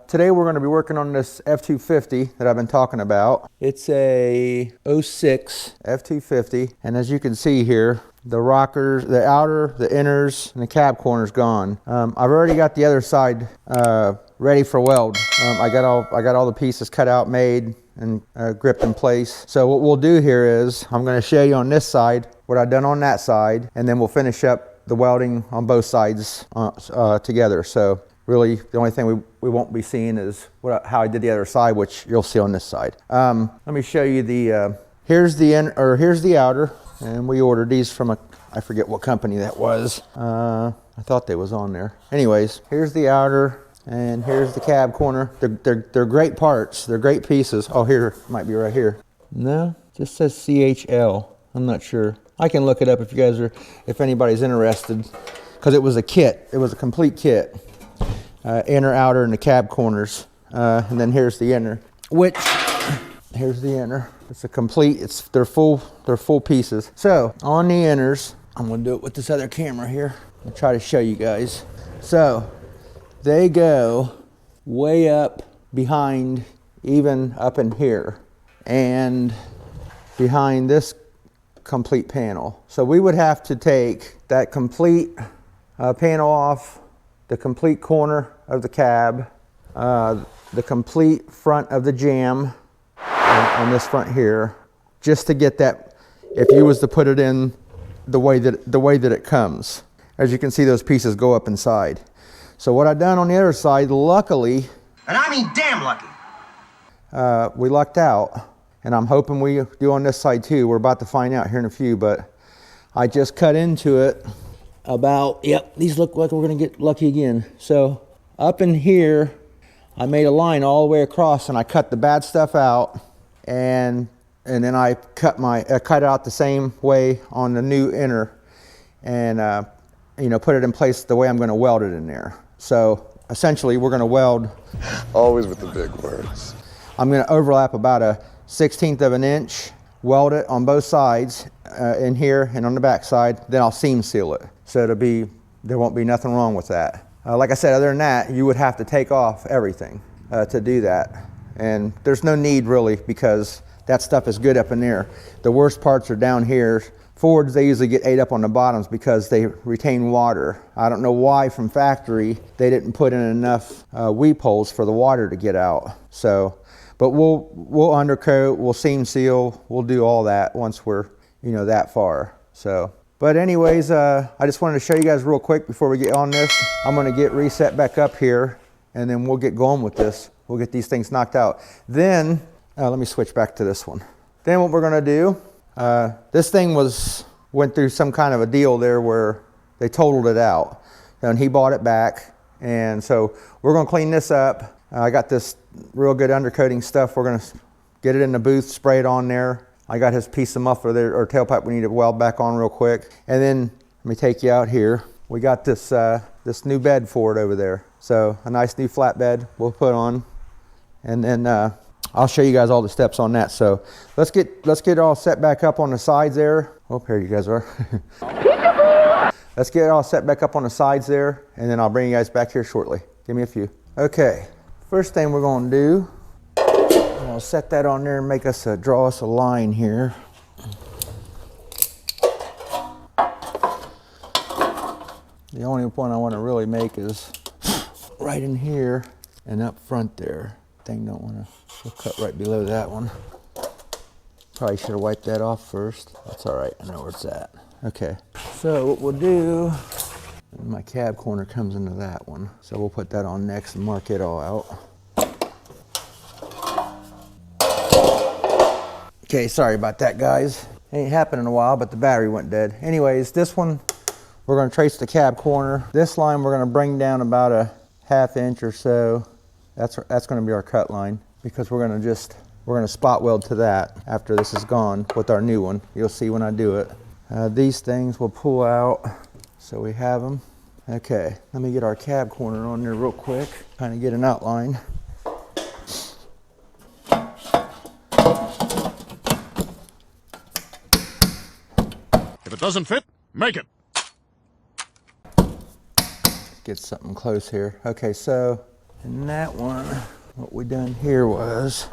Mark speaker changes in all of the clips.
Speaker 1: Today we're going to be working on this F250 that I've been talking about. It's a 06 F250, and as you can see here, the rockers, the outer, the inners, and the cab corners gone. I've already got the other side ready for weld. I got all the pieces cut out, made, and gripped in place. So what we'll do here is I'm going to show you on this side what I've done on that side, and then we'll finish up the welding on both sides together. So really, the only thing we won't be seeing is how I did the other side, which you'll see on this side. Let me show you the, here's the outer, and we ordered these from I forget what company that was. I thought they was on there. Anyways, here's the outer, and here's the cab corner. They're great parts. They're great pieces. Oh, here, might be right here. No, it just says CHL. I'm not sure. I can look it up if you guys if anybody's interested, because it was a kit. It was a complete kit. Inner, outer, and the cab corners, and then here's the inner. Here's the inner. It's a complete. They're full pieces. So on the inners, I'm gonna do it with this other camera here. I'll try to show you guys. So they go way up behind, even up in here, and behind this complete panel. So we would have to take that complete panel off, the complete corner of the cab, the complete front of the jamb on this front here, just to get that, if you was to put it in the way that it comes. As you can see, those pieces go up inside. So what I've done on the other side, luckily,
Speaker 2: and I mean damn lucky,
Speaker 1: we lucked out, and I'm hoping we do on this side too. We're about to find out here in a few, but I just cut into it about, yep, these look like we're gonna get lucky again. So up in here, I made a line all the way across, and I cut the bad stuff out, and then I cut it out the same way on the new inner, and you know, put it in place the way I'm gonna weld it in there. So essentially we're gonna weld,
Speaker 3: always with the big words,
Speaker 1: I'm gonna overlap about a 1/16 of an inch, weld it on both sides, in here and on the back side, then I'll seam seal it. So there won't be nothing wrong with that. Like I said, other than that, you would have to take off everything to do that. And there's no need really, because that stuff is good up in there. The worst parts are down here. Fords, they usually get ate up on the bottoms because they retain water. I don't know why from factory they didn't put in enough weep holes for the water to get out. So, but we'll undercoat, we'll seam seal, we'll do all that once we're, you know, that far. So, but anyways, I just wanted to show you guys real quick before we get on this. I'm gonna get reset back up here, and then we'll get going with this. We'll get these things knocked out. Then, let me switch back to this one. Then what we're gonna do, this thing went through some kind of a deal there where they totaled it out. And he bought it back, and so we're gonna clean this up. I got this real good undercoating stuff. We're gonna get it in the booth, spray it on there. I got his piece of muffler there, or tailpipe we need to weld back on real quick. And then, let me take you out here. We got this this new bed for it over there. So a nice new flat bed we'll put on. And then I'll show you guys all the steps on that. So let's get all set back up on the sides there. Oh, here you guys are. Let's get it all set back up on the sides there, and then I'll bring you guys back here shortly. Give me a few. Okay, first thing we're gonna do, I'll set that on there and make us draw us a line here. The only one I want to really make is right in here and up front there. Thing don't want to cut right below that one. Probably should have wiped that off first. That's all right, I know where it's at. Okay, so what we'll do, my cab corner comes into that one. So we'll put that on next and mark it all out. Okay, sorry about that, guys. Ain't happened in a while, but the battery went dead. Anyways, this one, we're gonna trace the cab corner. This line we're gonna bring down about a 1/2 inch or so. That's gonna be our cut line, because we're gonna spot weld to that after this is gone with our new one. You'll see when I do it. These things we'll pull out so we have them. Okay, let me get our cab corner on there real quick, kind of get an outline.
Speaker 4: If it doesn't fit, make it.
Speaker 1: Get something close here. Okay, so And that one, what we done here was,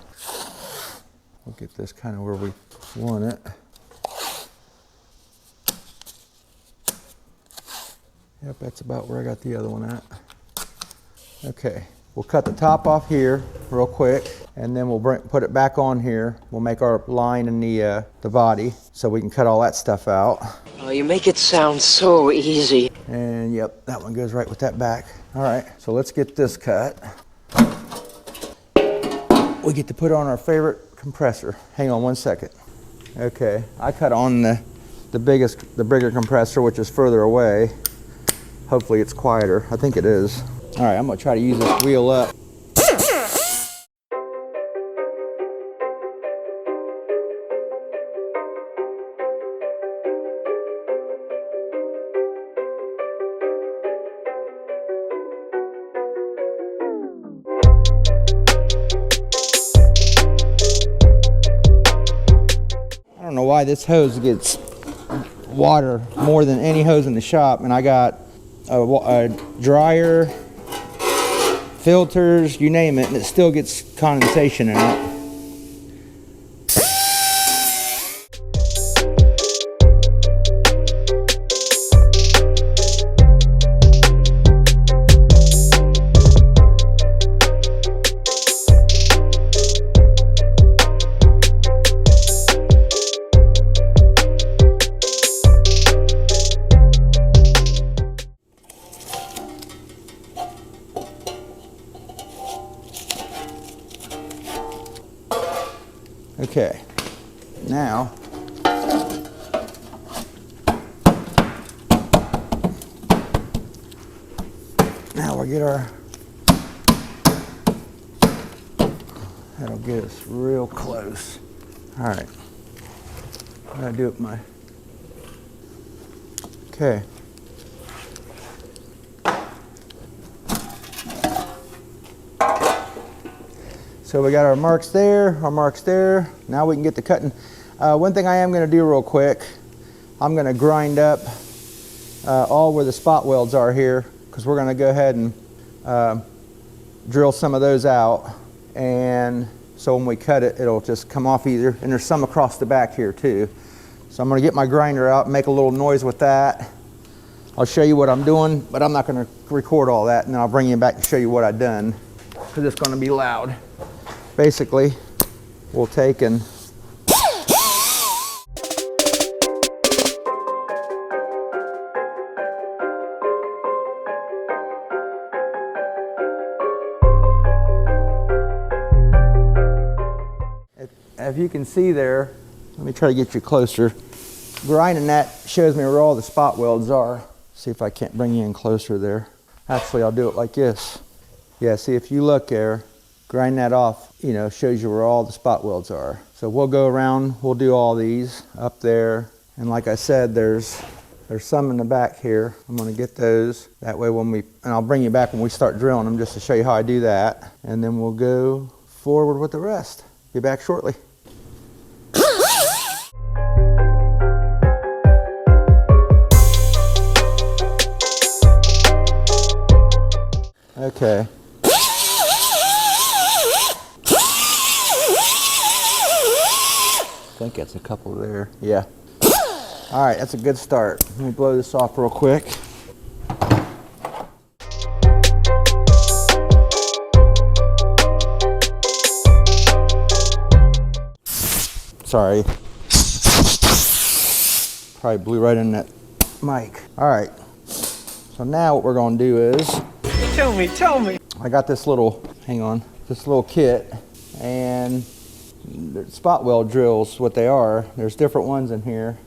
Speaker 1: we'll get this kind of where we want it. Yep, that's about where I got the other one at. Okay, we'll cut the top off here real quick, and then we'll put it back on here. We'll make our line in the body so we can cut all that stuff out.
Speaker 5: Oh, you make it sound so easy.
Speaker 1: And yep, that one goes right with that back. All right, so let's get this cut. We get to put on our favorite compressor. Hang on one second. Okay, I cut on the bigger compressor, which is further away. Hopefully it's quieter. I think it is. All right, I'm gonna try to use this wheel up. I don't know why this hose gets water more than any hose in the shop, and I got a dryer, filters, you name it, and it still gets condensation in it. Okay, now we'll get our, that'll get us real close. All right, what do I do with my, okay. So we got our marks there, our marks there. Now we can get to cutting. One thing I am going to do real quick, I'm going to grind up all where the spot welds are here, because we're going to go ahead and drill some of those out. And so when we cut it, it'll just come off easier. And there's some across the back here too. So I'm going to get my grinder out and make a little noise with that. I'll show you what I'm doing, but I'm not going to record all that, and then I'll bring you back to show you what I've done, because it's going to be loud. Basically, we'll take and if you can see there, let me try to get you closer. Grinding that shows me where all the spot welds are. See if I can't bring you in closer there. Actually, I'll do it like this. Yeah, see if you look there, grind that off, you know, shows you where all the spot welds are. So we'll go around, we'll do all these up there. And like I said, there's some in the back here. I'm gonna get those. That way when and I'll bring you back when we start drilling them just to show you how I do that. And then we'll go forward with the rest. Be back shortly. Okay. I think that's a couple there. Yeah. All right, that's a good start. Let me blow this off real quick. Sorry. Probably blew right in that mic. All right. So now what we're going to do is... Tell me. I got this little, hang on, this little kit, and spot weld drills, what they are. There's different ones in here.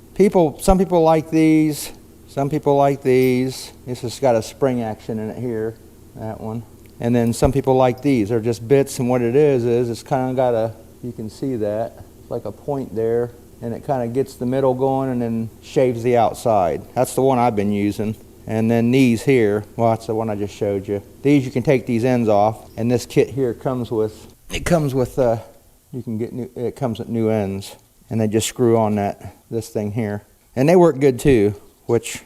Speaker 1: Some people like these, some people like these. This has got a spring action in it here, that one. And then some people like these. They're just bits, and what it is it's kind of got a, you can see that, it's like a point there, and it kind of gets the middle going and then shaves the outside. That's the one I've been using. And then these here, well, that's the one I just showed you. These, you can take these ends off, and this kit here comes with, it comes with new ends, and they just screw on this thing here. And they work good too, which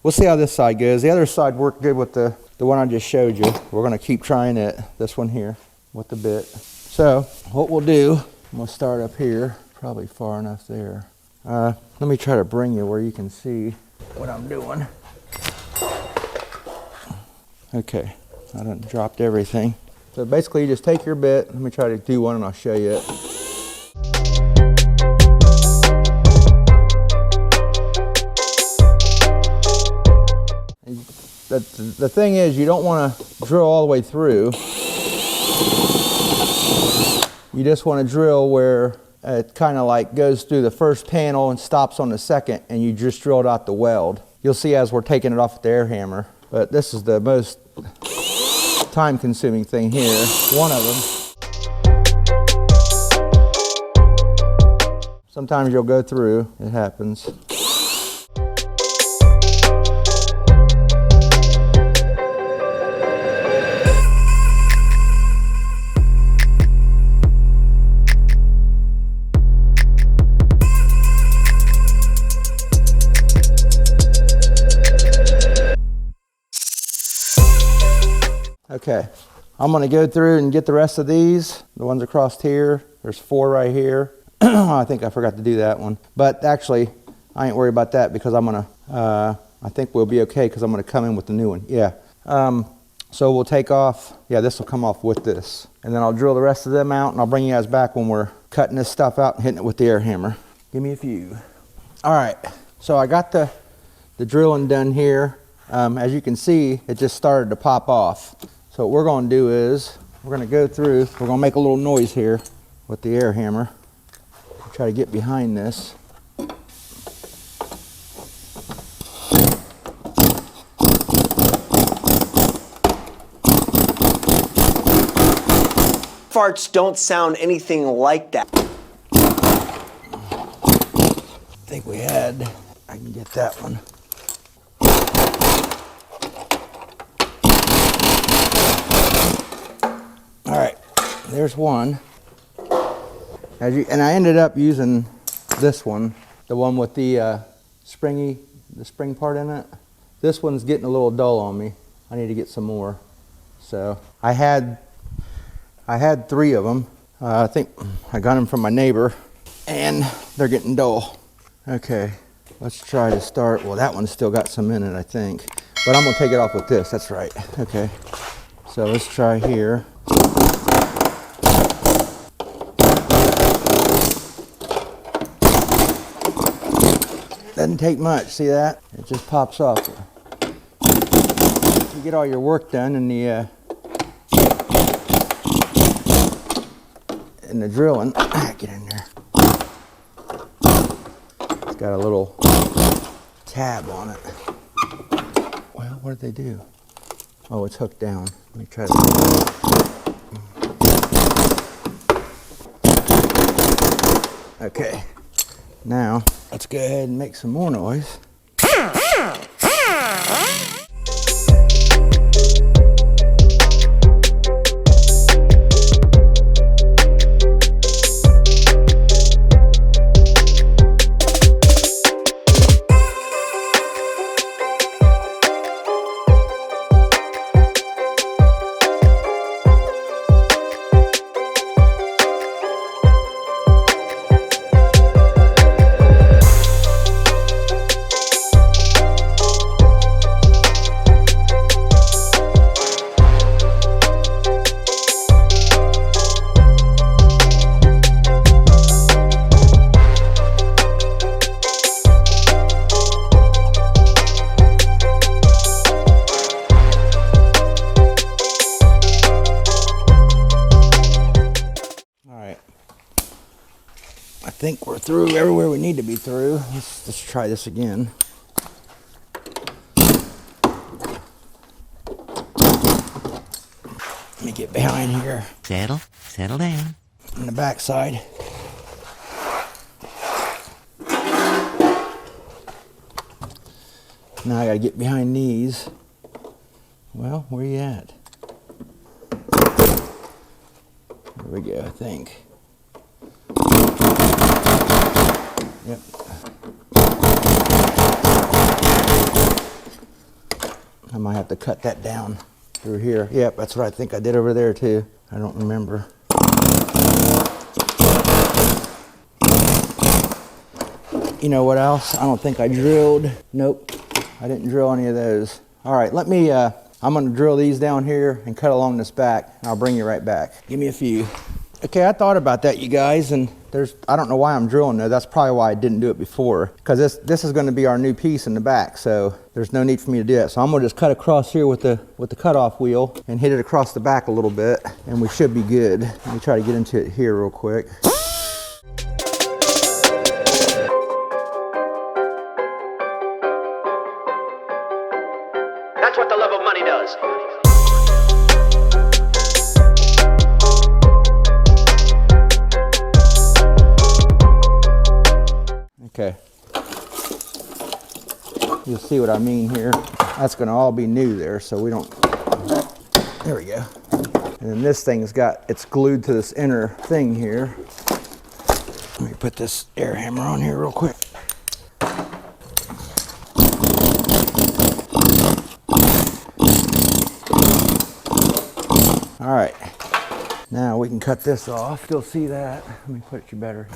Speaker 1: we'll see how this side goes. The other side worked good with the the one I just showed you. We're gonna keep trying it, this one here, with the bit. So what we'll do, I'm gonna start up here, probably far enough there. Let me try to bring you where you can see what I'm doing. Okay, I done dropped everything. So basically you just take your bit, let me try to do one and I'll show you it. The thing is, you don't want to drill all the way through. You just want to drill where it kind of like goes through the first panel and stops on the second, and you just drilled out the weld. You'll see as we're taking it off with the air hammer. But this is the most time-consuming thing here. One of them. Sometimes you'll go through. It happens. Okay, I'm gonna go through and get the rest of these, the ones across here. There's 4 right here. I think I forgot to do that one. But actually, I ain't worried about that because I'm gonna, I think we'll be okay because I'm gonna come in with the new one, yeah. So we'll take off, yeah, this will come off with this. And then I'll drill the rest of them out and I'll bring you guys back when we're cutting this stuff out and hitting it with the air hammer. Give me a few. All right, so I got the drilling done here. As you can see, it just started to pop off. So what we're going to do is, we're going to go through, we're going to make a little noise here with the air hammer. Try to get behind this.
Speaker 6: Farts don't sound anything like that.
Speaker 1: I think we had, I can get that one. All right, there's one. And I ended up using this one, the one with the spring part in it. This one's getting a little dull on me. I need to get some more. So I had 3 of them. I think I got them from my neighbor, and they're getting dull. Okay, let's try to start. Well, that one's still got some in it, I think. But I'm gonna take it off with this, that's right. Okay, so let's try here. Doesn't take much, see that? It just pops off. You get all your work done in the drilling. Get in there. It's got a little tab on it. Well, what did they do? Oh, it's hooked down. Let me try to. Okay, now let's go ahead and make some more noise. I think we're through everywhere we need to be through. Let's try this again. Let me get behind here.
Speaker 7: Settle down.
Speaker 1: On the back side. Now I gotta get behind these. Well, where you at? There we go, I think. Yep. I might have to cut that down. through here. Yep, that's what I think I did over there too. I don't remember. You know what else? I don't think I drilled. Nope, I didn't drill any of those. All right, let me, I'm gonna drill these down here and cut along this back, and I'll bring you right back. Give me a few. Okay, I thought about that, you guys, and I don't know why I'm drilling there. That's probably why I didn't do it before, because this is gonna be our new piece in the back, so there's no need for me to do that. So I'm gonna just cut across here with the cutoff wheel and hit it across the back a little bit, and we should be good. Let me try to get into it here real quick.
Speaker 2: That's what the love of money does.
Speaker 1: Okay. You'll see what I mean here. That's gonna all be new there, so we don't, there we go. And then this thing's it's glued to this inner thing here. Let me put this air hammer on here real quick. All right, now we can cut this off. Still see that? Let me put you better.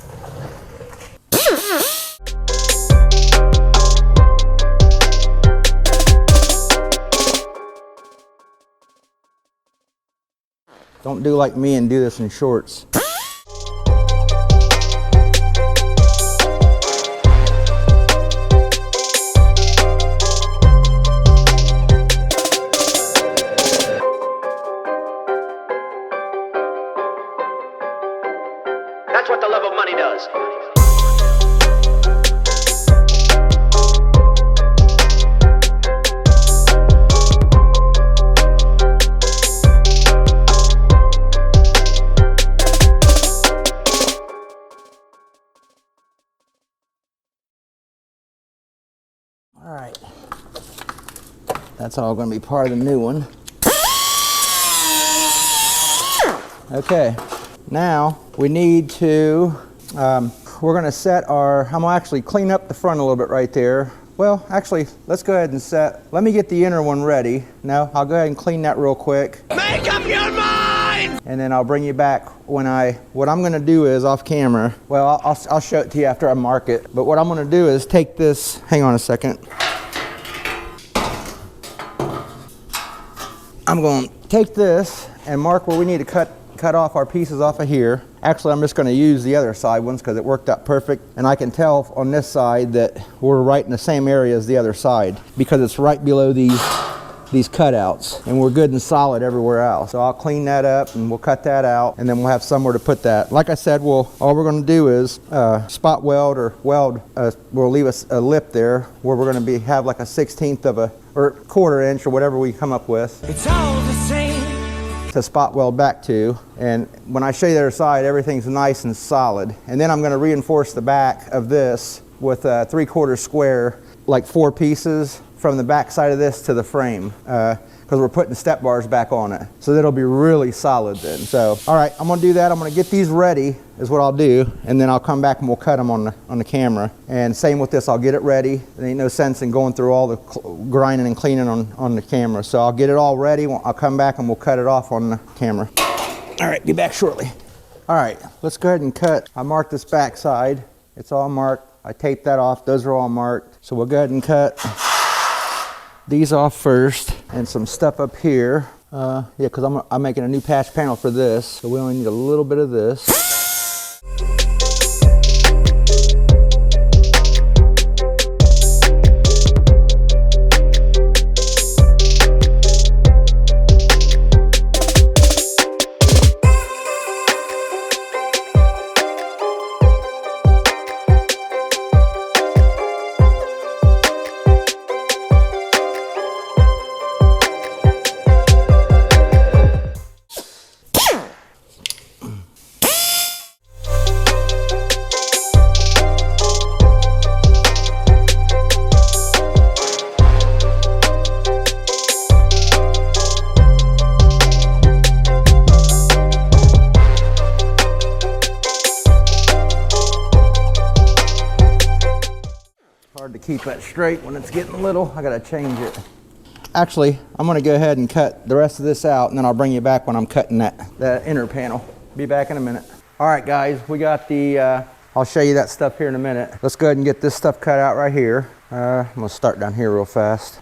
Speaker 1: Don't do like me and do this in shorts.
Speaker 2: That's what the love of money does.
Speaker 1: All right, that's all going to be part of the new one. Okay, now we need to, we're going to set our, I'm going to actually clean up the front a little bit right there. Well, actually, let's go ahead and let me get the inner one ready. No, I'll go ahead and clean that real quick.
Speaker 2: Make up your mind!
Speaker 1: And then I'll bring you back what I'm going to do is off camera. Well, I'll show it to you after I mark it. But what I'm going to do is take this, hang on a second. I'm going to take this and mark where we need to cut off our pieces off of here. Actually, I'm just going to use the other side ones because it worked out perfect. And I can tell on this side that we're right in the same area as the other side because it's right below these cutouts, and we're good and solid everywhere else. So I'll clean that up and we'll cut that out, and then we'll have somewhere to put that. Like I said, all we're going to do is spot weld or weld. We'll leave a lip there where we're going to have like a 1/16 of or 1/4 inch or whatever we come up with. It's all the same. To spot weld back to, and when I show you the other side, everything's nice and solid. And then I'm going to reinforce the back of this with a 3/4 square, like 4 pieces from the back side of this to the frame, because we're putting step bars back on it. So that'll be really solid then. So, all right, I'm gonna do that. I'm gonna get these ready is what I'll do, and then I'll come back and we'll cut them on the camera. And same with this, I'll get it ready. There ain't no sense in going through all the grinding and cleaning on the camera. So I'll get it all ready. I'll come back and we'll cut it off on the camera. All right, be back shortly. All right, let's go ahead and cut. I marked this back side. It's all marked. I taped that off. Those are all marked. So we'll go ahead and cut these off first, and some stuff up here. Yeah, because I'm making a new patch panel for this, so we only need a little bit of this. Hard to keep that straight when it's getting little. I gotta change it. Actually, I'm gonna go ahead and cut the rest of this out, and then I'll bring you back when I'm cutting that inner panel. Be back in a minute. All right, guys, we got the, I'll show you that stuff here in a minute. Let's go ahead and get this stuff cut out right here. I'm gonna start down here real fast.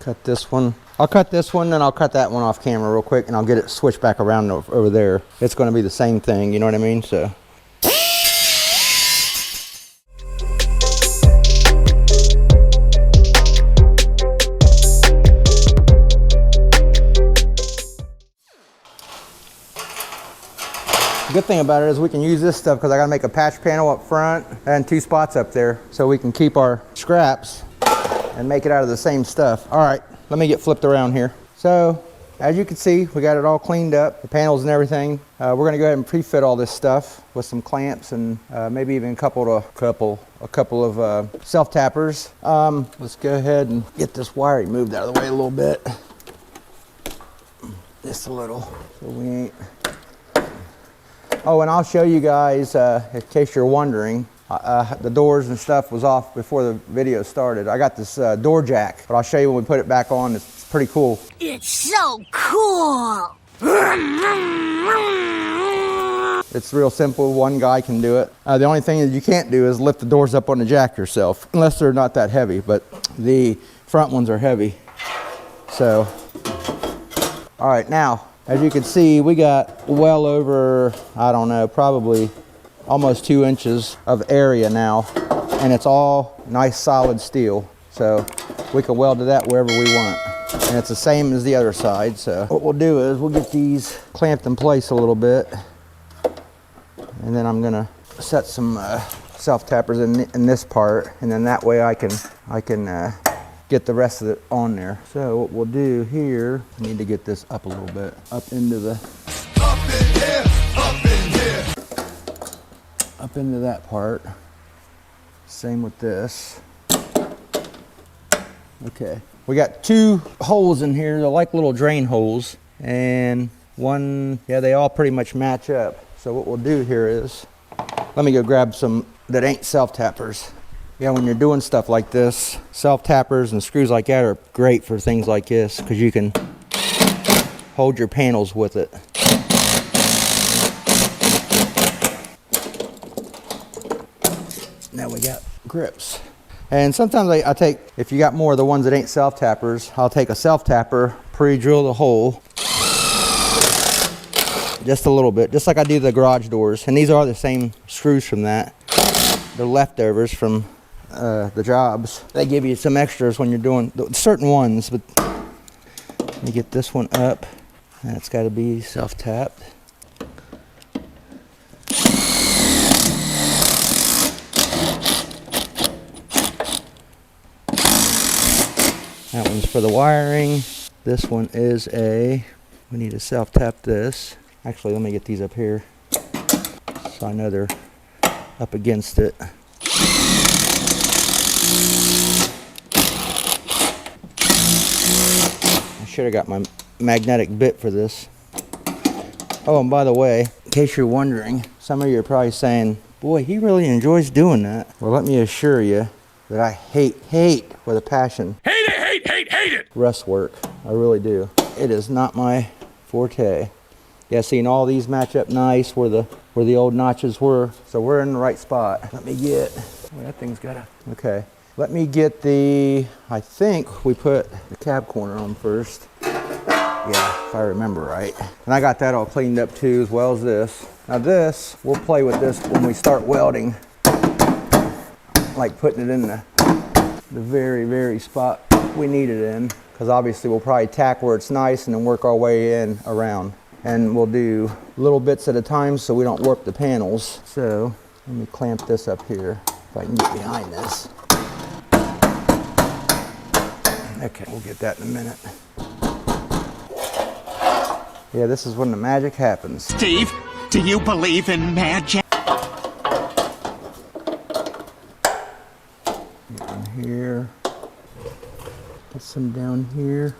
Speaker 1: Cut this one. I'll cut this one, then I'll cut that one off camera real quick, and I'll get it switched back around over there. It's gonna be the same thing, you know what I mean? So. Good thing about it is we can use this stuff because I gotta make a patch panel up front and 2 spots up there so we can keep our scraps and make it out of the same stuff. All right, let me get flipped around here. So as you can see, we got it all cleaned up, the panels and everything. We're gonna go ahead and pre-fit all this stuff with some clamps and maybe even a couple of self-tappers. Let's go ahead and get this wiring moved out of the way a little bit. Just a little, so we ain't. Oh, and I'll show you guys, in case you're wondering, the doors and stuff was off before the video started. I got this door jack, but I'll show you when we put it back on. It's pretty cool.
Speaker 8: It's so cool!
Speaker 1: It's real simple. One guy can do it. The only thing that you can't do is lift the doors up on the jack yourself, unless they're not that heavy, but the front ones are heavy. So, all right, now, as you can see, we got well over, I don't know, probably almost 2 inches of area now, and it's all nice solid steel. So we can weld to that wherever we want. And it's the same as the other side. So what we'll do is we'll get these clamped in place a little bit. And then I'm gonna set some self-tappers in this part, and then that way I can get the rest of it on there. So what we'll do here, I need to get this up a little bit, up into that part. Same with this. Okay, we got 2 holes in here. They're like little drain holes, and one, yeah, they all pretty much match up. So what we'll do here is, let me go grab some that ain't self-tappers. Yeah, when you're doing stuff like this, self-tappers and screws like that are great for things like this because you can hold your panels with it. Now we got grips. And sometimes I take, if you got more of the ones that ain't self-tappers, I'll take a self-tapper, pre-drill the hole, just a little bit, just like I do the garage doors. And these are the same screws from that. They're leftovers from the jobs. They give you some extras when you're doing certain ones, but let me get this one up. That's got to be self-tapped. That one's for the wiring. This one is we need to self-tap this. Actually, let me get these up here so I know they're up against it. I should have got my magnetic bit for this. Oh, and by the way, in case you're wondering, some of you are probably saying, boy, he really enjoys doing that. Well, let me assure you that I hate with a passion.
Speaker 4: Hate it!
Speaker 1: Rust work. I really do. It is not my forte. Yeah, seeing all these match up nice where the old notches were. So we're in the right spot. Let me get, well, that thing's gotta, okay. Let me get I think we put the cab corner on first. Yeah, if I remember right. And I got that all cleaned up too, as well as this. Now this, we'll play with this when we start welding. Like putting it in the very spot we need it in. Because obviously we'll probably tack where it's nice and then work our way in around. And we'll do little bits at a time so we don't warp the panels. So let me clamp this up here if I can get behind this. Okay, we'll get that in a minute. Yeah, this is when the magic happens.
Speaker 7: Steve, do you believe in magic?
Speaker 1: In here. Put some down here.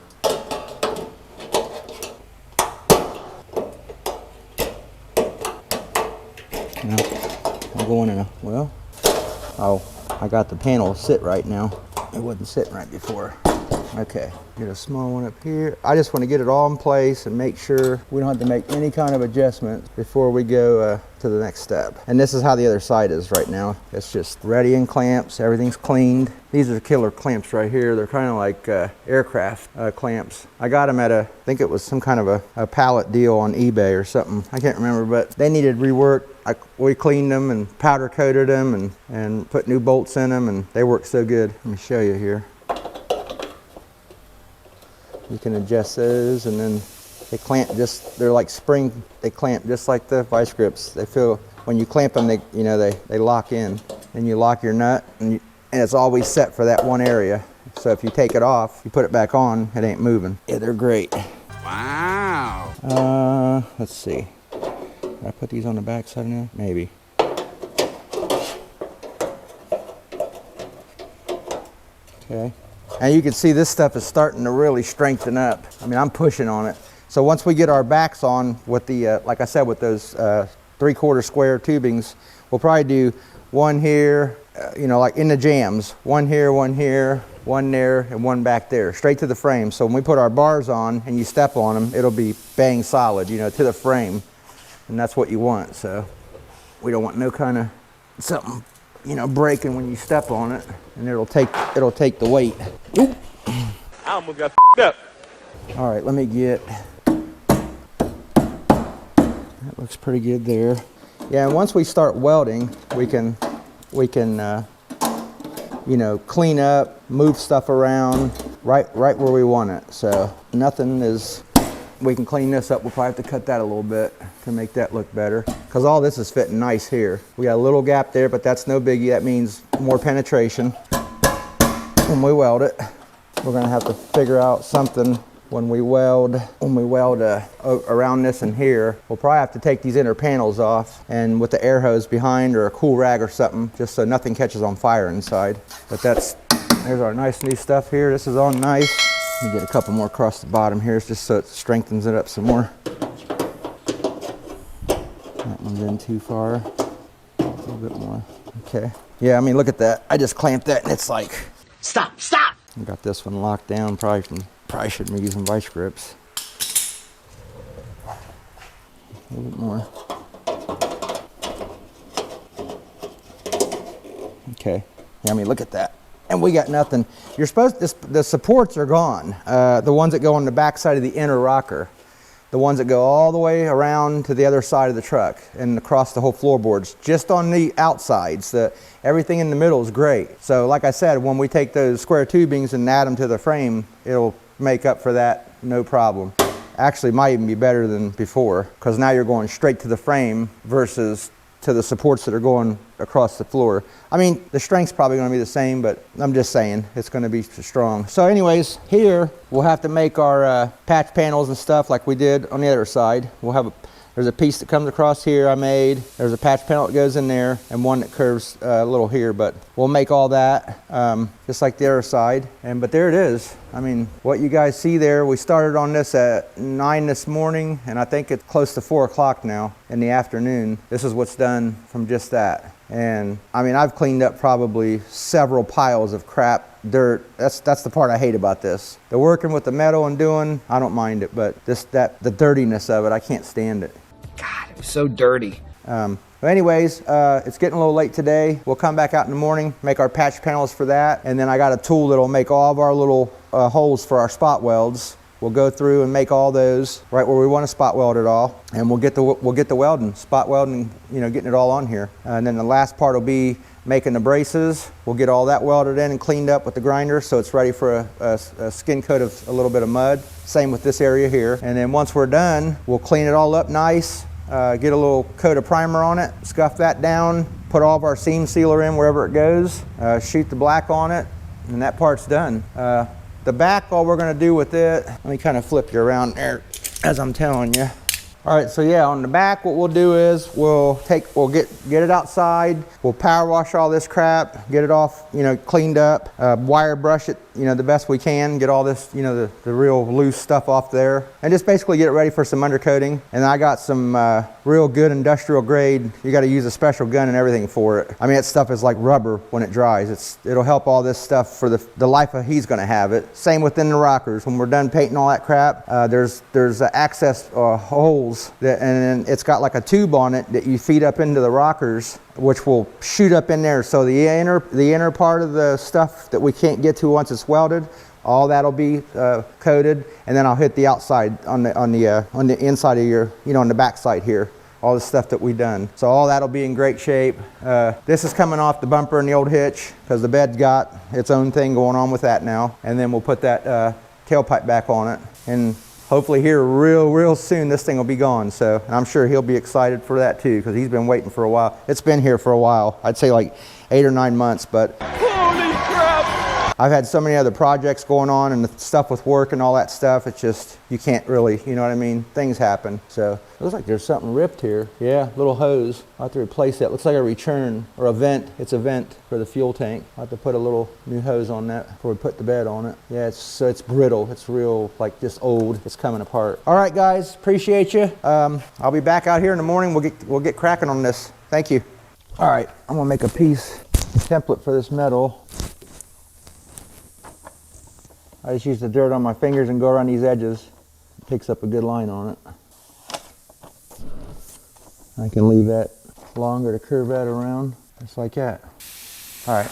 Speaker 1: going in a, well, oh, I got the panel sit right now. It wasn't sitting right before. Okay, get a small one up here. I just want to get it all in place and make sure we don't have to make any kind of adjustment before we go to the next step. And this is how the other side is right now. It's just ready in clamps, everything's cleaned. These are killer clamps right here. They're kind of like aircraft clamps. I got them at I think it was some kind of a pallet deal on eBay or something. I can't remember, but they needed rework. We cleaned them and powder coated them and put new bolts in them, and they work so good. Let me show you here. You can adjust those, and then they clamp they're like spring, they clamp just like the vice grips. They feel, when you clamp them, they lock in. And you lock your nut, and it's always set for that one area. So if you take it off, you put it back on, it ain't moving. Yeah, they're great.
Speaker 7: Wow.
Speaker 1: Let's see. Did I put these on the back side now? Maybe. Okay. And you can see this stuff is starting to really strengthen up. I mean, I'm pushing on it. So once we get our backs on with the, like I said, with those 3/4 square tubings, we'll probably do one here, like in the jams. One here, one there, and one back there, straight to the frame. So when we put our bars on and you step on them, it'll be bang solid, to the frame. And that's what you want. So we don't want no kind of something, breaking when you step on it, and it'll take the weight. Oop.
Speaker 2: I almost got f***ed up.
Speaker 1: All right, let me get, that looks pretty good there. Yeah, and once we start welding, we can clean up, move stuff around right where we want it. So nothing is, we can clean this up. We'll probably have to cut that a little bit to make that look better, because all this is fitting nice here. We got a little gap there, but that's no biggie. That means more penetration when we weld it. We're gonna have to figure out something when we weld around this and here. We'll probably have to take these inner panels off, and with the air hose behind or a cool rag or something, just so nothing catches on fire inside. But there's our nice new stuff here. This is all nice. Let me get a couple more across the bottom here, just so it strengthens it up some more. That one's in too far. A little bit more. Okay. Yeah, I mean, look at that. I just clamped that, and it's like,
Speaker 7: Stop!
Speaker 1: I got this one locked down. Probably shouldn't be using vice grips. A little bit more. Okay. Yeah, I mean, look at that. And we got nothing. The supports are gone. The ones that go on the back side of the inner rocker. The ones that go all the way around to the other side of the truck and across the whole floorboards. Just on the outsides. Everything in the middle is great. So like I said, when we take those square tubings and add them to the frame, it'll make up for that, no problem. Actually, might even be better than before, because now you're going straight to the frame versus to the supports that are going across the floor. I mean, the strength's probably going to be the same, but I'm just saying it's going to be strong. So anyways, here we'll have to make our patch panels and stuff like we did on the other side. We'll have there's a piece that comes across here I made. There's a patch panel that goes in there, and one that curves a little here, but we'll make all that just like the other side. But there it is. I mean, what you guys see there, we started on this at 9 this morning, and I think it's close to 4 o'clock now in the afternoon. This is what's done from just that. And I mean, I've cleaned up probably several piles of crap, dirt. That's the part I hate about this. The working with the metal and doing, I don't mind it, but the dirtiness of it, I can't stand it.
Speaker 6: God, it was so dirty.
Speaker 1: But anyways, it's getting a little late today. We'll come back out in the morning, make our patch panels for that, and then I got a tool that'll make all of our little holes for our spot welds. We'll go through and make all those right where we want to spot weld it all, and we'll get the welding, spot welding, getting it all on here. And then the last part will be making the braces. We'll get all that welded in and cleaned up with the grinder, so it's ready for a skin coat of a little bit of mud. Same with this area here. And then once we're done, we'll clean it all up nice, get a little coat of primer on it, scuff that down, put all of our seam sealer in wherever it goes, shoot the black on it, and that part's done. The back, all we're gonna do with it, let me kind of flip you around there as I'm telling you. All right, so yeah, on the back, what we'll do is we'll get it outside. We'll power wash all this crap, get it off, cleaned up, wire brush it, the best we can, get all this, the real loose stuff off there, and just basically get it ready for some undercoating. And I got some real good industrial grade. You got to use a special gun and everything for it. I mean, that stuff is like rubber when it dries. It'll help all this stuff for the life of he's going to have it. Same within the rockers. When we're done painting all that crap, there's access holes and then it's got like a tube on it that you feed up into the rockers, which will shoot up in there. So the inner part of the stuff that we can't get to once it's welded, all that'll be coated, and then I'll hit the outside on the inside of your, on the back side here, all the stuff that we've done. So all that'll be in great shape. This is coming off the bumper and the old hitch because the bed's got its own thing going on with that now, and then we'll put that tailpipe back on it, and hopefully here real soon this thing will be gone. So I'm sure he'll be excited for that too, because he's been waiting for a while. It's been here for a while. I'd say like 8 or 9 months, but
Speaker 2: Holy crap!
Speaker 1: I've had so many other projects going on and the stuff with work and all that stuff. It's just, you can't really, you know what I mean? Things happen. So it looks like there's something ripped here. Yeah, little hose. I'll have to replace that. Looks like a return or a vent. It's a vent for the fuel tank. I'll have to put a little new hose on that before we put the bed on it. Yeah, it's brittle. It's real, like just old. It's coming apart. All right, guys, appreciate you. I'll be back out here in the morning. We'll get cracking on this. Thank you. All right, I'm gonna make a template for this metal. I just use the dirt on my fingers and go around these edges. It picks up a good line on it. I can leave that longer to curve that around, just like that. All right,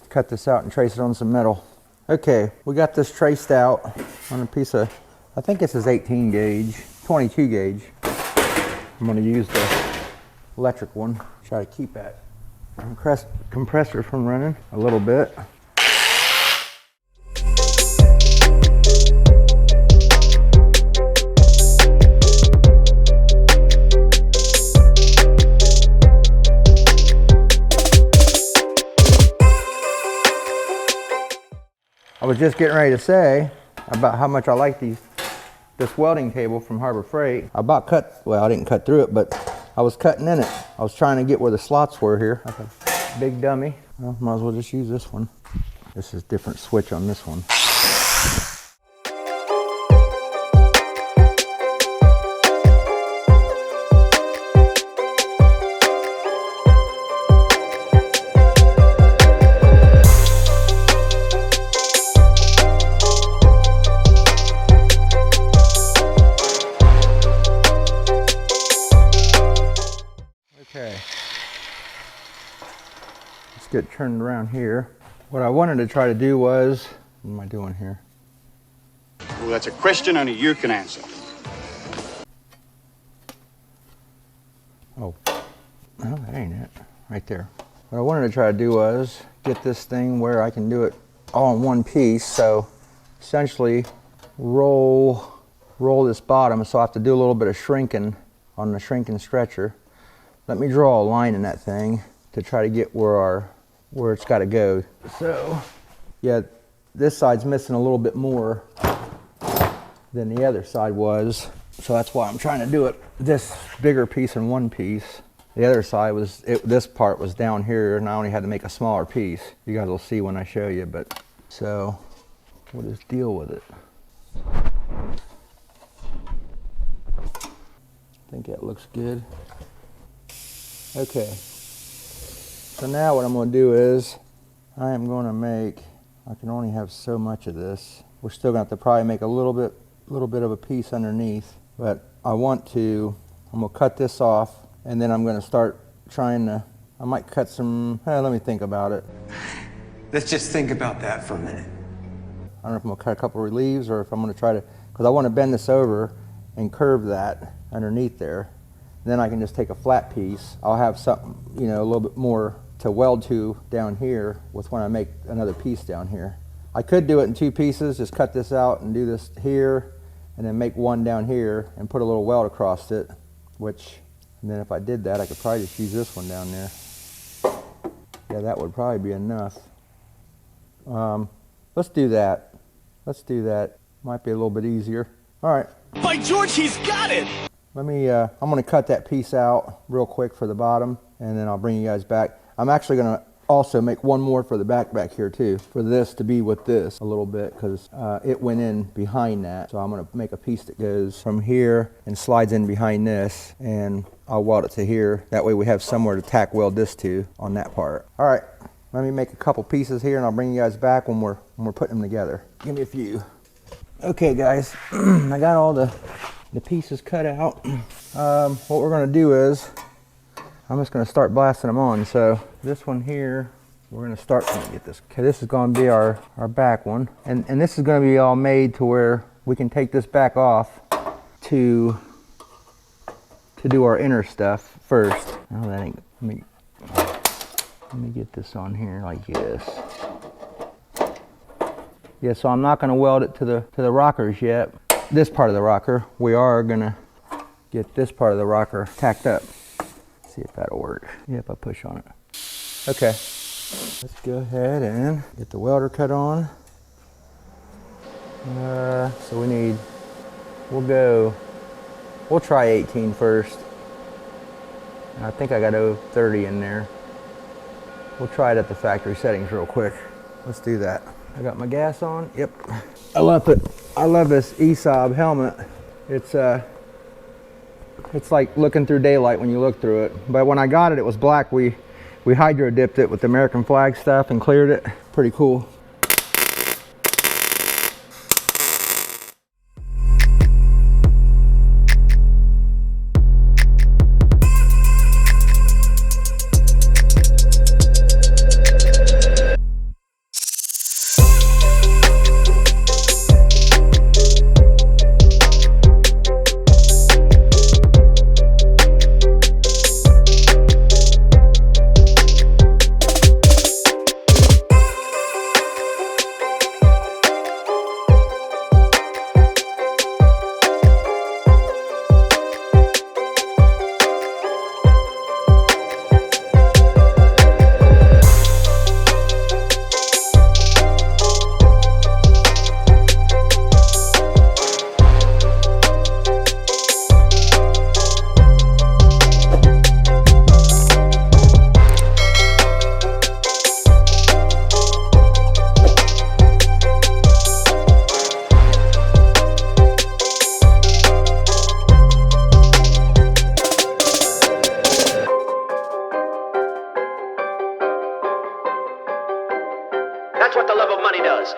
Speaker 1: cut this out and trace it on some metal. Okay, we got this traced out on a piece of, I think this is 18 gauge, 22 gauge. I'm gonna use the electric one. Try to keep that compressor from running a little bit. I was just getting ready to say about how much I like this welding table from Harbor Freight. I didn't cut through it, but I was cutting in it. I was trying to get where the slots were here. Like a big dummy. Well, might as well just use this one. This is a different switch on this one. Okay, let's get turned around here. What I wanted to try to do was, what am I doing here?
Speaker 7: Well, that's a question only you can answer.
Speaker 1: Oh, well, that ain't it, right there. What I wanted to try to do was get this thing where I can do it all in one piece. So essentially roll this bottom, so I have to do a little bit of shrinking on the shrinking stretcher. Let me draw a line in that thing to try to get where it's got to go. So, yeah, this side's missing a little bit more than the other side was. So that's why I'm trying to do it this bigger piece in one piece. The other side this part was down here, and I only had to make a smaller piece. You guys will see when I show you, but so we'll just deal with it. I think that looks good. Okay, so now what I'm going to do is I am going to make, I can only have so much of this. We're still going to have to probably make a little bit of a piece underneath, but I'm going to cut this off, and then I'm going to start trying to, I might cut some, let me think about it.
Speaker 6: Let's just think about that for a minute.
Speaker 1: I don't know if I'm going to cut a couple of reliefs or if I'm going to try to, because I want to bend this over and curve that underneath there. Then I can just take a flat piece. I'll have something, a little bit more to weld to down here with when I make another piece down here. I could do it in two pieces, just cut this out and do this here, and then make one down here and put a little weld across it, and then if I did that, I could probably just use this one down there. Yeah, that would probably be enough. Let's do that. Might be a little bit easier. All right.
Speaker 2: By George, he's got it!
Speaker 1: Let me, I'm gonna cut that piece out real quick for the bottom, and then I'll bring you guys back. I'm actually gonna also make one more for the back here too, for this to be with this a little bit, because it went in behind that. So I'm gonna make a piece that goes from here and slides in behind this, and I'll weld it to here. That way we have somewhere to tack weld this to on that part. All right, let me make a couple pieces here, and I'll bring you guys back when we're putting them together. Give me a few. Okay guys, I got all the pieces cut out. What we're gonna do is, I'm just gonna start blasting them on. So this one here, we're gonna start, let me get this. Okay, this is gonna be our back one. And this is gonna be all made to where we can take this back off to do our inner stuff first. Oh, that ain't, let me get this on here like this. Yeah, so I'm not gonna weld it to the rockers yet. This part of the rocker, we are gonna get this part of the rocker tacked up. See if that'll work. Yep, I push on it. Okay, let's go ahead and get the welder cut on. So we'll try 18 first. I think I got 30 in there. We'll try it at the factory settings real quick. Let's do that. I got my gas on. Yep. I love it. I love this ESAB helmet. It's like looking through daylight when you look through it. But when I got it, it was black. We hydro dipped it with the American flag stuff and cleared it. Pretty cool.
Speaker 5: That's what the love of money does.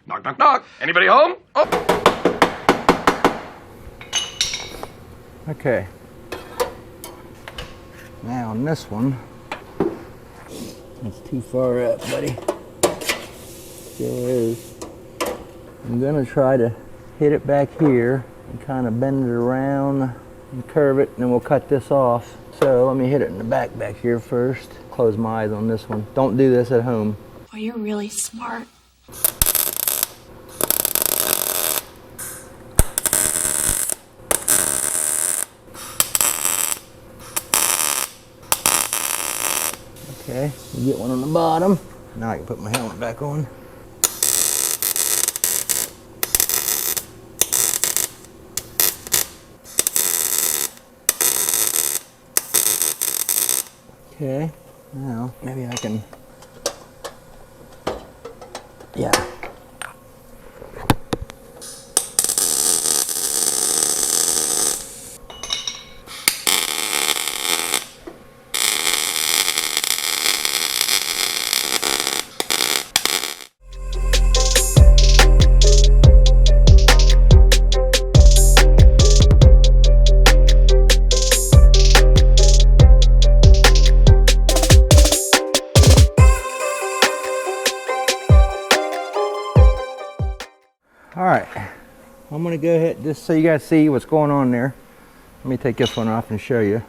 Speaker 4: Knock, knock, knock. Anybody home? Oh.
Speaker 1: Okay. Now on this one, it's too far up, buddy. Still is. I'm gonna try to hit it back here and kind of bend it around and curve it, and then we'll cut this off. So let me hit it in the back here first. Close my eyes on this one. Don't do this at home.
Speaker 8: Well, you're really smart.
Speaker 1: Okay, you get one on the bottom. Now I can put my helmet back on. Okay, now maybe I can, yeah. All right, I'm gonna go ahead, just so you guys see what's going on there. Let me take this one off and show you.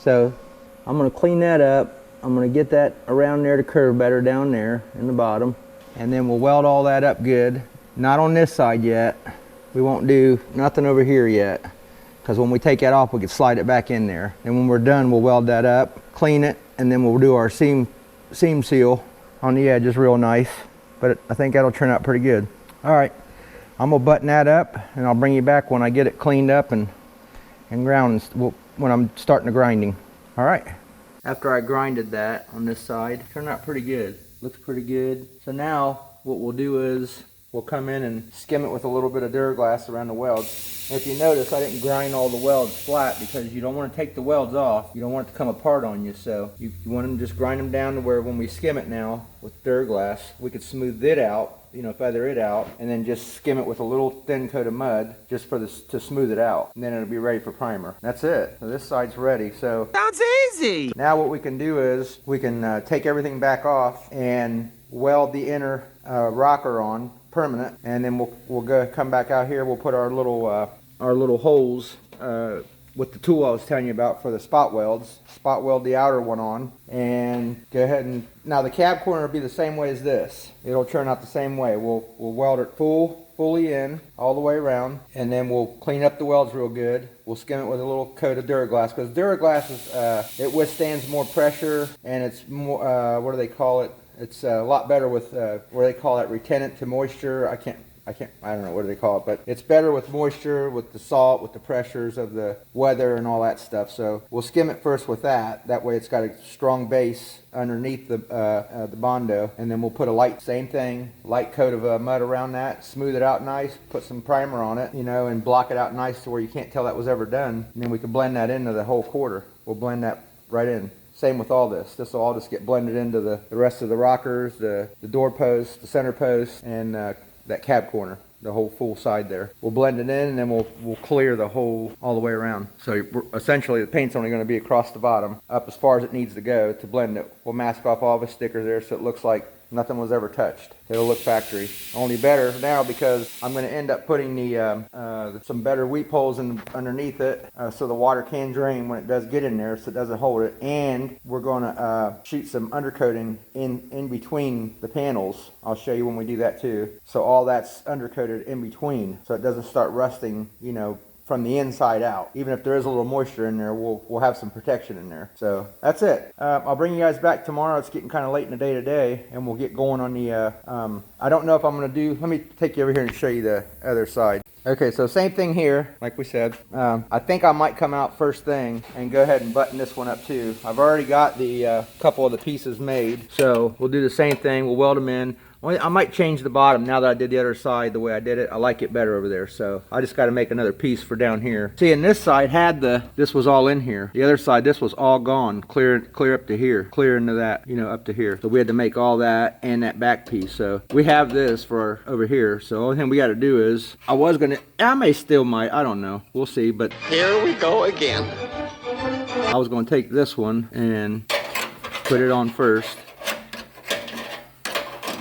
Speaker 1: So I'm gonna clean that up. I'm gonna get that around there to curve better down there in the bottom. And then we'll weld all that up good. Not on this side yet. We won't do nothing over here yet, because when we take that off, we can slide it back in there. And when we're done, we'll weld that up, clean it, and then we'll do our seam seal on the edges real nice. But I think that'll turn out pretty good. All right, I'm gonna button that up, and I'll bring you back when I get it cleaned up and ground, when I'm starting the grinding. All right. After I grinded that on this side, turned out pretty good. Looks pretty good. So now what we'll do is we'll come in and skim it with a little bit of Duraglass around the welds. And if you notice, I didn't grind all the welds flat because you don't want to take the welds off. You don't want it to come apart on you. So you want to just grind them down to where when we skim it now with Duraglass, we could smooth it out, feather it out, and then just skim it with a little thin coat of mud just for this to smooth it out. And then it'll be ready for primer. That's it. So this side's ready. So
Speaker 2: Sounds easy.
Speaker 1: now what we can do is we can take everything back off and weld the inner rocker on permanent, and then we'll come back out here. We'll put our little holes with the tool I was telling you about for the spot welds. Spot weld the outer one on, and go ahead and now the cab corner will be the same way as this. It'll turn out the same way. We'll weld it fully in all the way around, and then we'll clean up the welds real good. We'll skim it with a little coat of Duraglass, because Duraglass is it withstands more pressure, and it's more what do they call it? It's a lot better with where they call it retenant to moisture. I don't know what do they call it, but it's better with moisture, with the salt, with the pressures of the weather and all that stuff. So we'll skim it first with that. That way it's got a strong base underneath the Bondo, and then we'll put a light coat of mud around that, smooth it out nice, put some primer on it, and block it out nice to where you can't tell that was ever done. And then we can blend that into the whole quarter. We'll blend that right in. Same with all this. This will all just get blended into the rest of the rockers, the door posts, the center posts, and that cab corner, the whole full side there. We'll blend it in, and then we'll clear the whole all the way around. So essentially the paint's only going to be across the bottom, up as far as it needs to go to blend it. We'll mask off all the stickers there so it looks like nothing was ever touched. It'll look factory. Only better now because I'm going to end up putting some better weep holes underneath it so the water can drain when it does get in there, so it doesn't hold it. And we're going to shoot some undercoating in between the panels. I'll show you when we do that too. So all that's undercoated in between, so it doesn't start rusting, from the inside out. Even if there is a little moisture in there, we'll have some protection in there. So that's it. I'll bring you guys back tomorrow. It's getting kind of late in the day today, and we'll get going on the I don't know if I'm going to do, let me take you over here and show you the other side. Okay, so same thing here, like we said. I think I might come out first thing and go ahead and button this one up too. I've already got the couple of the pieces made, so we'll do the same thing. We'll weld them in. I might change the bottom now that I did the other side the way I did it. I like it better over there, so I just got to make another piece for down here. See, and this side this was all in here. The other side, this was all gone, clear up to here, clear into that, up to here. So we had to make all that and that back piece. So we have this for over here. So the only thing we got to do is, I don't know, we'll see. But
Speaker 2: Here we go again.
Speaker 1: I was going to take this one and put it on first.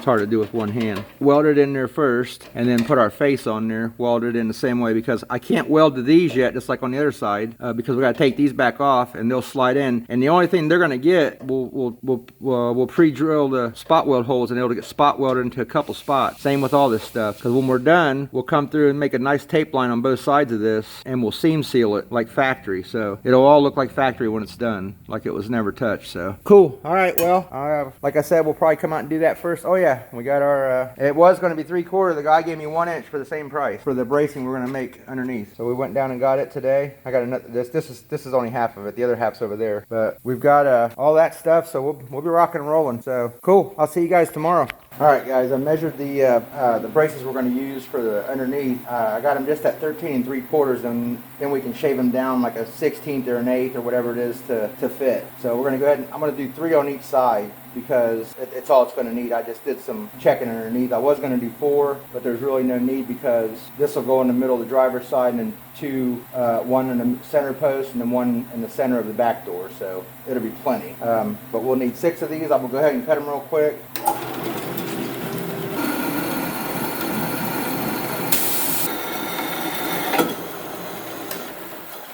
Speaker 1: Hard to do with one hand. Weld it in there first, and then put our face on there, weld it in the same way, because I can't weld to these yet, just like on the other side, because we got to take these back off and they'll slide in. And the only thing they're going to get, we'll pre-drill the spot weld holes, and it'll get spot welded into a couple spots. Same with all this stuff, because when we're done, we'll come through and make a nice tape line on both sides of this, and we'll seam seal it like factory. So it'll all look like factory when it's done, like it was never touched. So cool. All right, well, like I said, we'll probably come out and do that first. Oh yeah, we got our, it was going to be 3/4. The guy gave me 1 inch for the same price for the bracing we're going to make underneath. So we went down and got it today. I got another, this is only half of it. The other half's over there. But we've got all that stuff, so we'll be rocking and rolling. So cool. I'll see you guys tomorrow. All right, guys, I measured the braces we're going to use for the underneath. I got them just at 13 3/4, and then we can shave them down like a 1/16 or an 1/8 or whatever it is to fit. So we're going to go ahead and I'm going to do 3 on each side, because it's all it's going to need. I just did some checking underneath. I was going to do 4, but there's really no need, because this will go in the middle of the driver's side, and then 1 in the center post, and then 1 in the center of the back door. So it'll be plenty. But we'll need 6 of these. I'm going to go ahead and cut them real quick.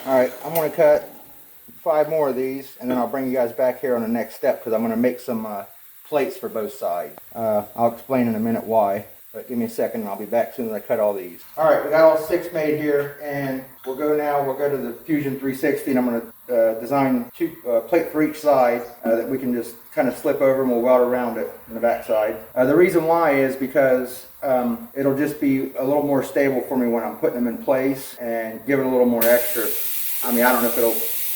Speaker 1: All right, I'm going to cut 5 more of these, and then I'll bring you guys back here on the next step because I'm going to make some plates for both sides. I'll explain in a minute why, but give me a second and I'll be back as soon as I cut all these. Alright, we got all 6 made here, and we'll go to the Fusion 360, and I'm going to design 2 plate for each side that we can just kind of slip over, and we'll weld around it in the back side. The reason why is because it'll just be a little more stable for me when I'm putting them in place, and give it a little more extra. I mean, I don't know if it'll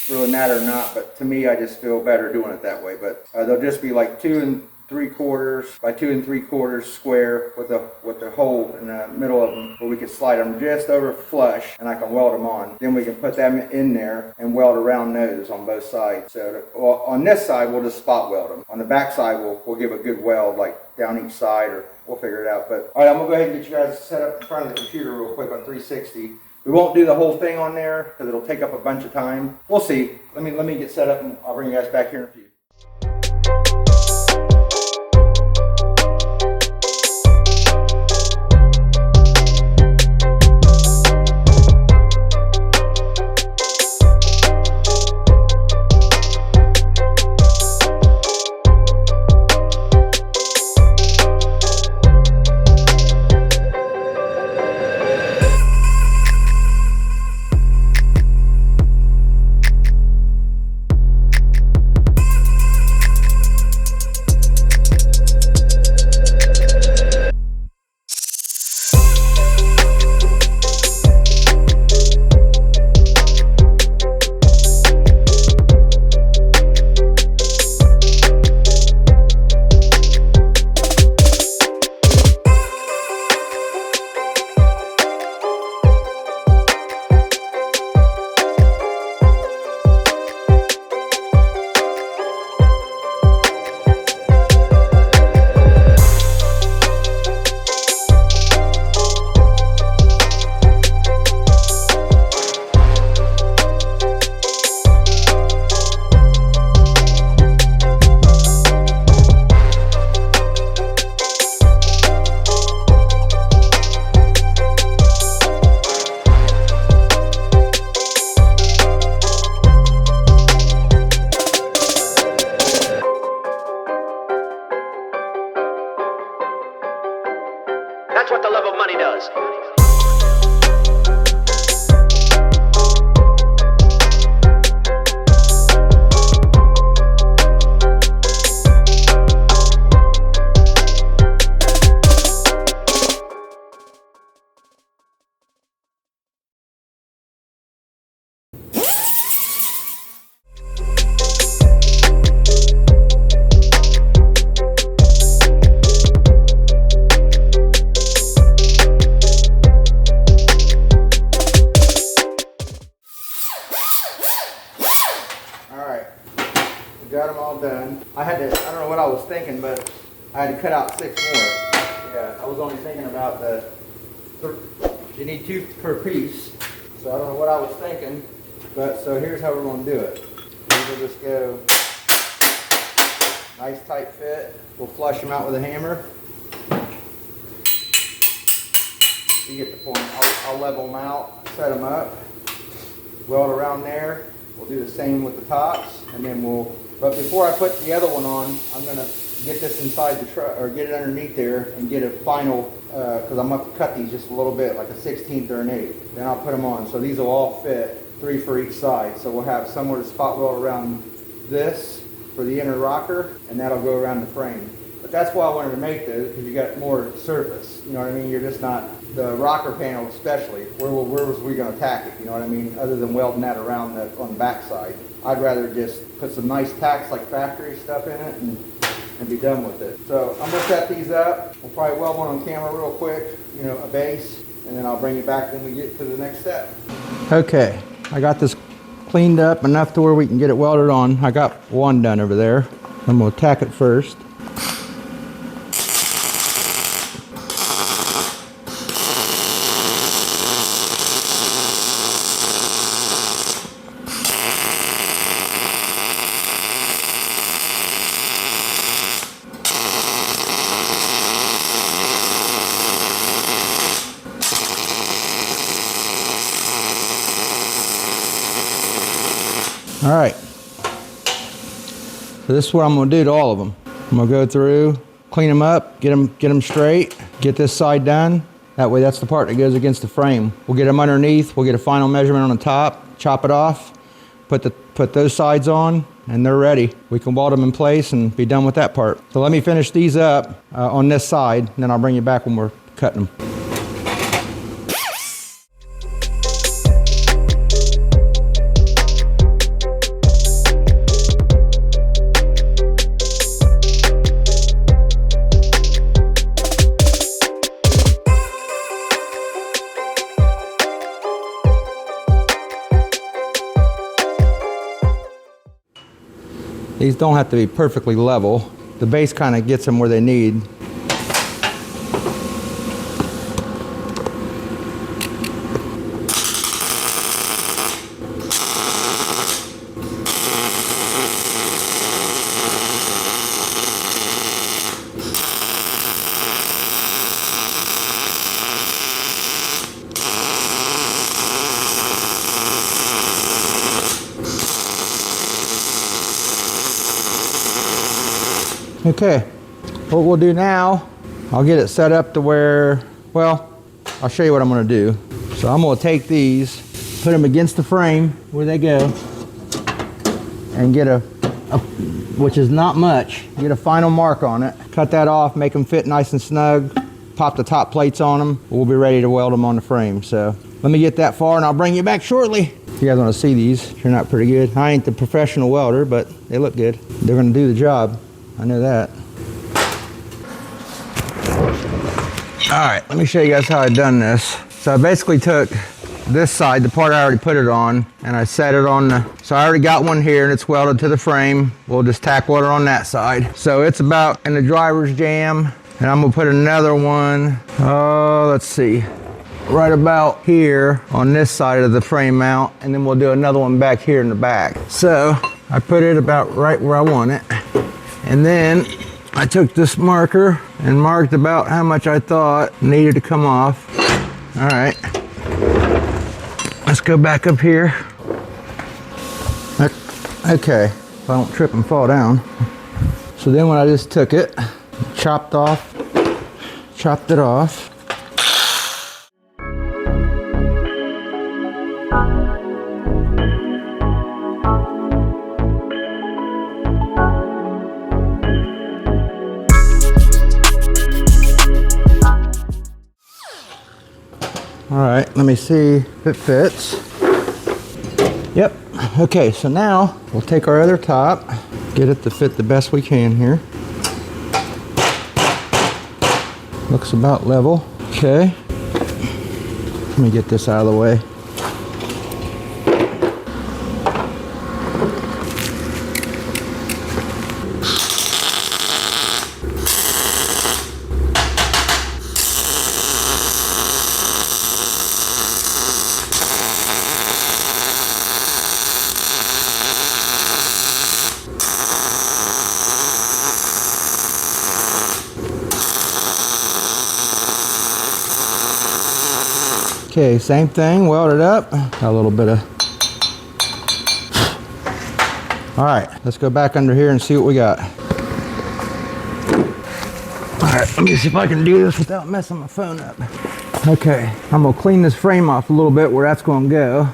Speaker 1: really matter or not, but to me, I just feel better doing it that way. But they'll just be like 2 3/4 by 2 3/4 square with a hole in the middle of them where we can slide them just over flush, and I can weld them on. Then we can put them in there and weld around those on both sides. So on this side, we'll just spot weld them. On the back side, we'll give a good weld like down each side, or we'll figure it out. But all right, I'm gonna go ahead and get you guys set up in front of the computer real quick on 360. We won't do the whole thing on there because it'll take up a bunch of time. We'll see. Let me get set up, and I'll bring you guys back here in a few.
Speaker 5: That's what the love of money does.
Speaker 1: Got them all done. I don't know what I was thinking, but I had to cut out 6 more. Yeah, I was only thinking about you need 2 per piece. So I don't know what I was thinking, but so here's how we're going to do it. We'll just go nice tight fit. We'll flush them out with a hammer. You get the point. I'll level them out, set them up, weld around there. We'll do the same with the tops, and then but before I put the other one on, I'm going to get this inside the truck, or get it underneath there and get a final, because I'm going to cut these just a little bit, like a 1/16 or an 1/8. Then I'll put them on. So these will all fit, 3 for each side. So we'll have somewhere to spot weld around this for the inner rocker, and that'll go around the frame. But that's why I wanted to make those, because you got more surface. You know what I mean? You're just not, the rocker panel especially, where was we going to tack it? You know what I mean? Other than welding that around on the back side. I'd rather just put some nice tacks like factory stuff in it and be done with it. So I'm going to set these up. We'll probably weld one on camera real quick, you know, a base, and then I'll bring you back when we get to the next step. Okay, I got this cleaned up enough to where we can get it welded on. I got one done over there. I'm going to tack it first. All right. So this is what I'm gonna do to all of them. I'm gonna go through, clean them up, get them straight, get this side done. That way that's the part that goes against the frame. We'll get them underneath, we'll get a final measurement on the top, chop it off, put those sides on, and they're ready. We can weld them in place and be done with that part. So let me finish these up on this side, and then I'll bring you back when we're cutting them. These don't have to be perfectly level. The base kind of gets them where they need. Okay, what we'll do now, I'll get it set up to where, well, I'll show you what I'm gonna do. So I'm gonna take these, put them against the frame where they go, and get a which is not much, get a final mark on it, cut that off, make them fit nice and snug, pop the top plates on them, we'll be ready to weld them on the frame. So let me get that far and I'll bring you back shortly. If you guys wanna see these, turn out pretty good. I ain't the professional welder, but they look good. They're gonna do the job. I know that. All right, let me show you guys how I've done this. So I basically took this side, the part I already put it on, and I set it on the, so I already got one here and it's welded to the frame. We'll just tack welder on that side. So it's about in the driver's jamb, and I'm gonna put another one, let's see, right about here on this side of the frame mount, and then we'll do another one back here in the back. So I put it about right where I want it. And then I took this marker and marked about how much I thought needed to come off. All right, let's go back up here. Okay, if I don't trip and fall down. So then when I just took it, chopped it off. All right, let me see if it fits. Yep, okay, so now we'll take our other top, get it to fit the best we can here. Looks about level. Okay, let me get this out of the way. Okay, same thing, weld it up. Got a little bit of... All right, let's go back under here and see what we got. All right, let me see if I can do this without messing my phone up. Okay, I'm gonna clean this frame off a little bit where that's gonna go.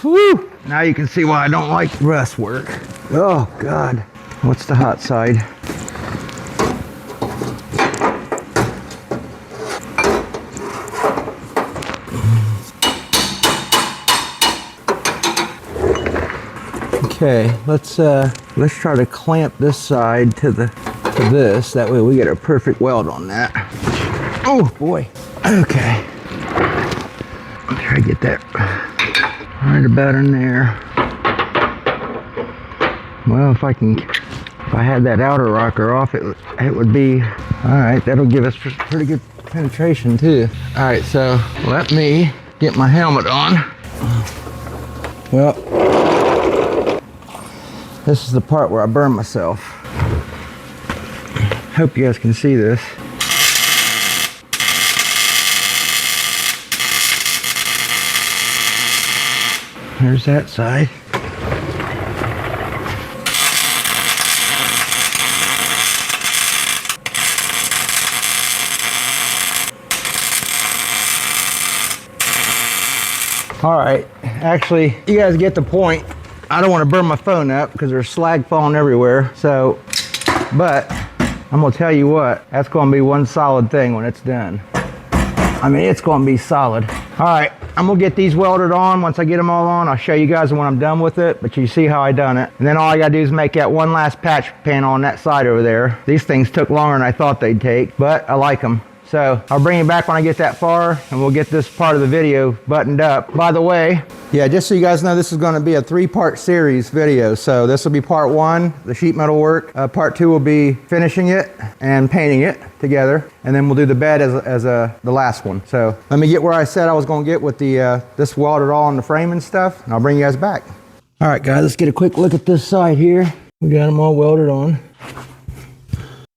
Speaker 1: Woo! Now you can see why I don't like rust work. Oh God, what's the hot side? Okay, let's try to clamp this side to this. That way we get a perfect weld on that. Oh boy. Okay. I'll try to get that right about in there. Well, if I had that outer rocker off, it would be, all right, that'll give us pretty good penetration too. All right, so let me get my helmet on. Well, this is the part where I burn myself. Hope you guys can see this. There's that side. All right, actually, you guys get the point. I don't want to burn my phone up because there's slag falling everywhere. So, but I'm gonna tell you what, that's gonna be one solid thing when it's done. I mean, it's gonna be solid. All right, I'm gonna get these welded on. Once I get them all on, I'll show you guys when I'm done with it, but you see how I done it. And then all I gotta do is make that one last patch panel on that side over there. These things took longer than I thought they'd take, but I like them. So I'll bring you back when I get that far, and we'll get this part of the video buttoned up. By the way, yeah, just so you guys know, this is gonna be a 3-part series video. So this will be part 1, the sheet metal work. Part 2 will be finishing it and painting it together. And then we'll do the bed as the last one. So let me get where I said I was gonna get with the this welded all on the frame and stuff, and I'll bring you guys back. All right, guys, let's get a quick look at this side here. We got them all welded on.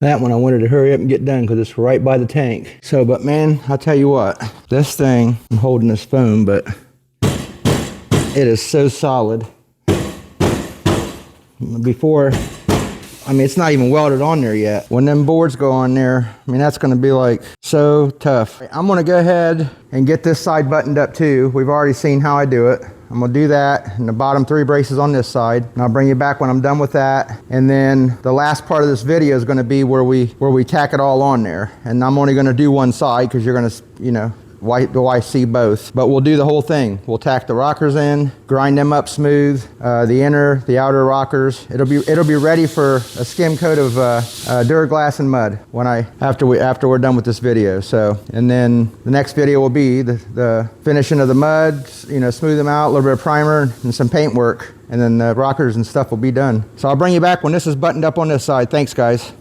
Speaker 1: That one I wanted to hurry up and get done because it's right by the tank. So, but man, I'll tell you what, this thing, I'm holding this phone, but it is so solid. Before, I mean, it's not even welded on there yet. When them boards go on there, I mean, that's gonna be like so tough. I'm gonna go ahead and get this side buttoned up too. We've already seen how I do it. I'm gonna do that, and the bottom 3 braces on this side, and I'll bring you back when I'm done with that. And then the last part of this video is gonna be where we tack it all on there. And I'm only gonna do one side because you're gonna, you know, why see both? But we'll do the whole thing. We'll tack the rockers in, grind them up smooth, the inner, the outer rockers. It'll be ready for a skim coat of Duraglass and mud after we're done with this video. So, and then the next video will be the finishing of the mud. You know, smooth them out, a little bit of primer and some paint work, and then the rockers and stuff will be done. So I'll bring you back when this is buttoned up on this side. Thanks, guys.